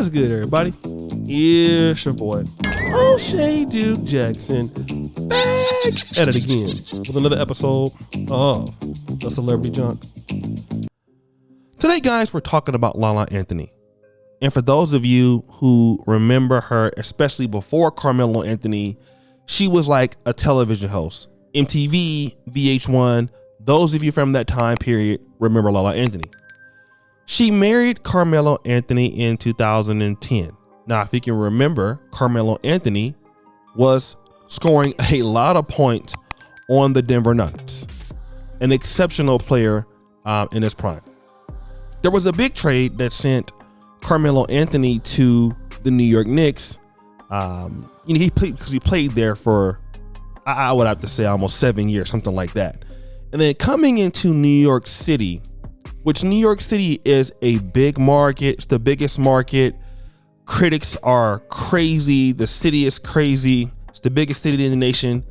What's good, everybody? It's your boy, O'Shea Duke Jackson, back at it again with another episode of The Celebrity Junk. Today, guys, we're talking about Lala Anthony. And for those of you who remember her, especially before Carmelo Anthony, she was like a television host. MTV, VH1, those of you from that time period remember Lala Anthony. She married Carmelo Anthony in 2010. Now, if you can remember, Carmelo Anthony was scoring a lot of points on the Denver Nuggets, an exceptional player in his prime. There was a big trade that sent Carmelo Anthony to the New York Knicks. He played there for, I would have to say, almost 7 years, something like that. And then coming into New York City, which New York City is a big market. It's the biggest market. Critics are crazy. The city is crazy. It's the biggest city in the nation.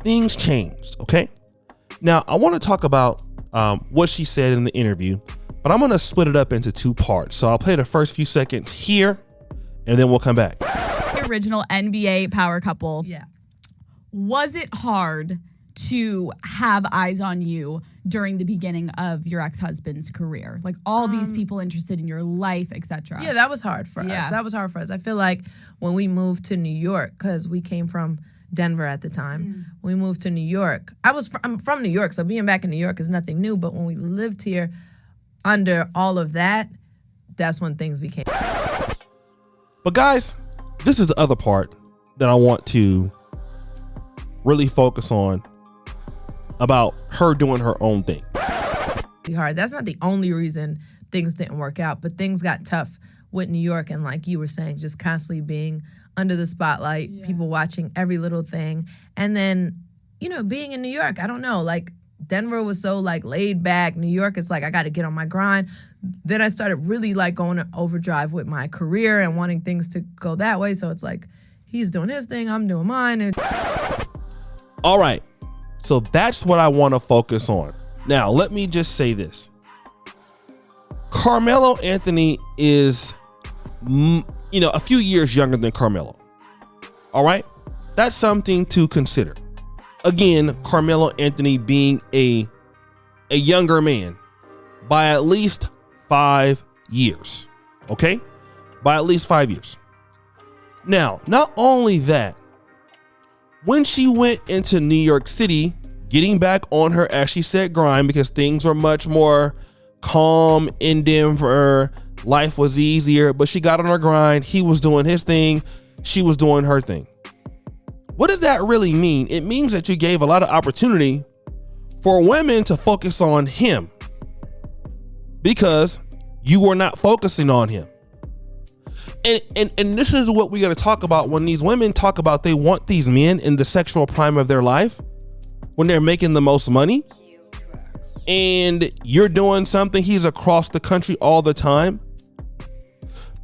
Things changed, okay? Now, I want to talk about what she said in the interview, but I'm going to split it up into two parts. So I'll play the first few seconds here, and then we'll come back. The original NBA power couple. Yeah. Was it hard to have eyes on you during the beginning of your ex-husband's career? Like all these people interested in your life, etc. Yeah, that was hard for us. That was hard for us. I feel like when we moved to New York, because we came from Denver at the time, we moved to New York. I'm from New York, so being back in New York is nothing new. But when we lived here under all of that, that's when things became. But guys, this is the other part that I want to really focus on about her doing her own thing. Hard. That's not the only reason things didn't work out, but things got tough with New York, and like you were saying, just constantly being under the spotlight, people watching every little thing. And then, being in New York, I don't know, like Denver was so like laid back. New York, it's like I got to get on my grind. Then I started really like going to overdrive with my career and wanting things to go that way. So it's like he's doing his thing, I'm doing mine. And all right. So that's what I want to focus on. Now, let me just say this. Carmelo Anthony is, a few years younger than Carmelo. All right. That's something to consider. Again, Carmelo Anthony being a younger man by at least 5 years. Okay. By at least 5 years. Now, not only that, when she went into New York City, getting back on her, as she said, grind, because things were much more calm in Denver. Life was easier, but she got on her grind. He was doing his thing. She was doing her thing. What does that really mean? It means that you gave a lot of opportunity for women to focus on him because you were not focusing on him. And this is what we're going to talk about when these women talk about they want these men in the sexual prime of their life, when they're making the most money, and you're doing something, he's across the country all the time.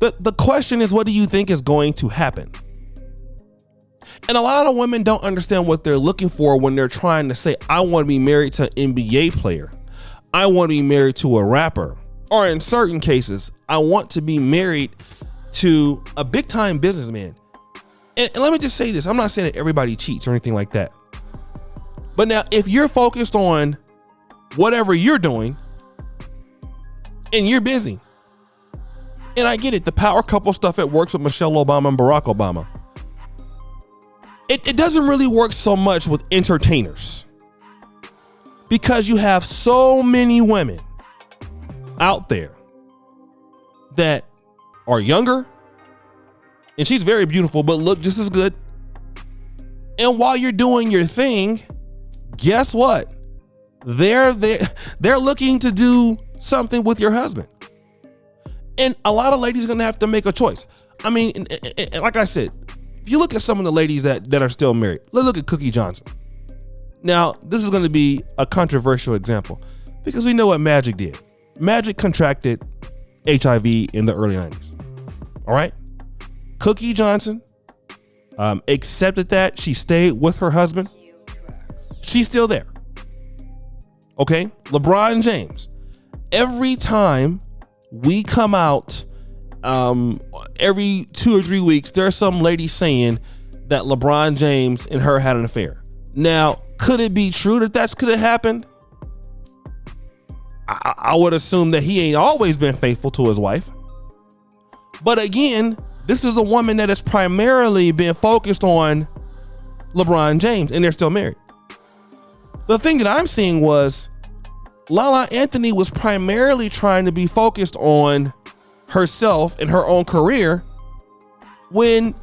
The question is, what do you think is going to happen? And a lot of women don't understand what they're looking for when they're trying to say, I want to be married to an NBA player. I want to be married to a rapper. Or in certain cases, I want to be married to a big time businessman. And let me just say this. I'm not saying that everybody cheats or anything like that. But now, if you're focused on whatever you're doing and you're busy, and I get it, the power couple stuff, it works with Michelle Obama and Barack Obama. It doesn't really work so much with entertainers because you have so many women out there that are younger, and she's very beautiful, but look just as good. And while you're doing your thing, guess what? They're looking to do something with your husband. And a lot of ladies are going to have to make a choice. I mean, and like I said, if you look at some of the ladies that are still married, let's look at Cookie Johnson. Now, this is going to be a controversial example because we know what Magic did. Magic contracted HIV in the early 90s. All right. Cookie Johnson accepted that. She stayed with her husband. She's still there. Okay. LeBron James. Every time we come out every 2 or 3 weeks, there's some lady saying that LeBron James and her had an affair. Now, could it be true that could have happened? I would assume that he ain't always been faithful to his wife. But again, this is a woman that has primarily been focused on LeBron James, and they're still married. The thing that I'm seeing was Lala Anthony was primarily trying to be focused on herself and her own career when,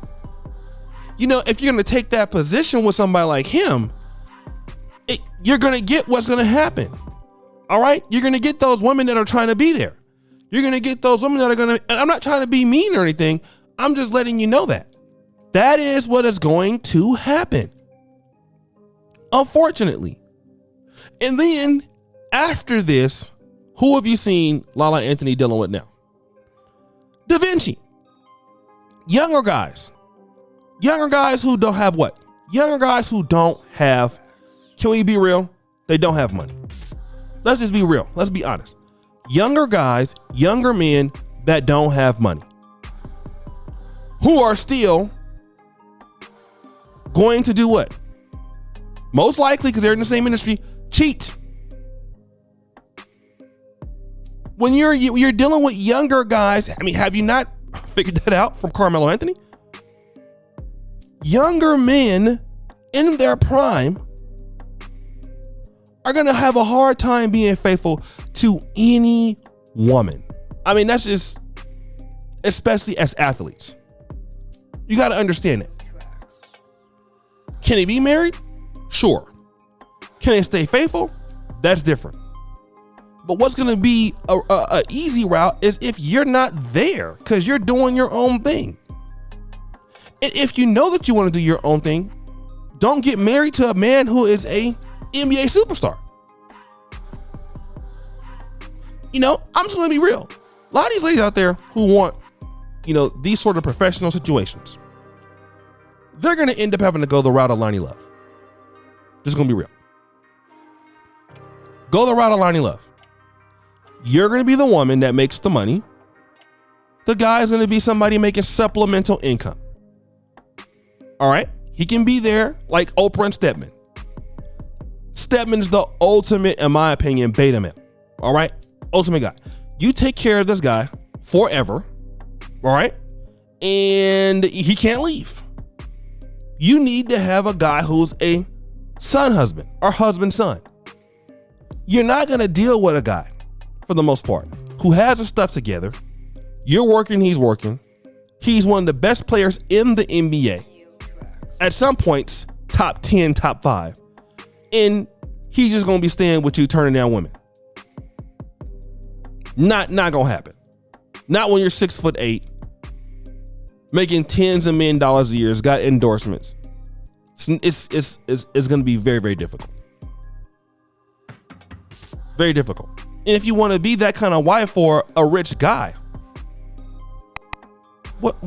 if you're going to take that position with somebody like him, you're going to get what's going to happen. All right? You're going to get those women that are trying to be there. You're going to get those women that are going to, and I'm not trying to be mean or anything. I'm just letting you know that. That is what is going to happen. Unfortunately. And then after this, who have you seen Lala Anthony dealing with now? Da Vinci. Younger guys who don't have what? Younger guys who don't have, can we be real? They don't have money. Let's just be real. Let's be honest. Younger guys, younger men that don't have money, who are still going to do what? Most likely, because they're in the same industry, cheat. When you're dealing with younger guys, I mean, have you not figured that out from Carmelo Anthony? Younger men in their prime are going to have a hard time being faithful to any woman. I mean, that's just, especially as athletes. You got to understand it. Can they be married? Sure. Can they stay faithful? That's different. But what's going to be a easy route is if you're not there because you're doing your own thing. And if you know that you want to do your own thing, don't get married to a man who is a NBA superstar. I'm just going to be real. A lot of these ladies out there who want, these sort of professional situations, they're going to end up having to go the route of Lonnie Love. Just going to be real. Go the route of Lonnie Love. You're going to be the woman that makes the money. The guy is going to be somebody making supplemental income. All right? He can be there like Oprah and Stedman. Stedman is the ultimate, in my opinion, beta male. All right? Ultimate guy. You take care of this guy forever. All right? And he can't leave. You need to have a guy who's a son husband or husband son. You're not going to deal with a guy, for the most part, who has his stuff together. You're working, he's working. He's one of the best players in the NBA. At some points, top 10, top 5. And he's just going to be staying with you, turning down women. Not going to happen. Not when you're 6'8", making tens of millions of dollars a year, has got endorsements. It's going to be very, very difficult. Very difficult. And if you want to be that kind of wife for a rich guy, what,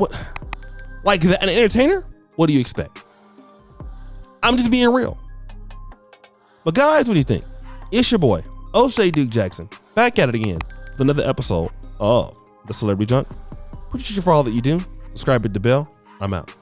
like an entertainer? What do you expect? I'm just being real. But guys, what do you think? It's your boy, O'Shea Duke Jackson, back at it again with another episode of The Celebrity Junk. Appreciate you for all that you do. Subscribe, hit the bell. I'm out.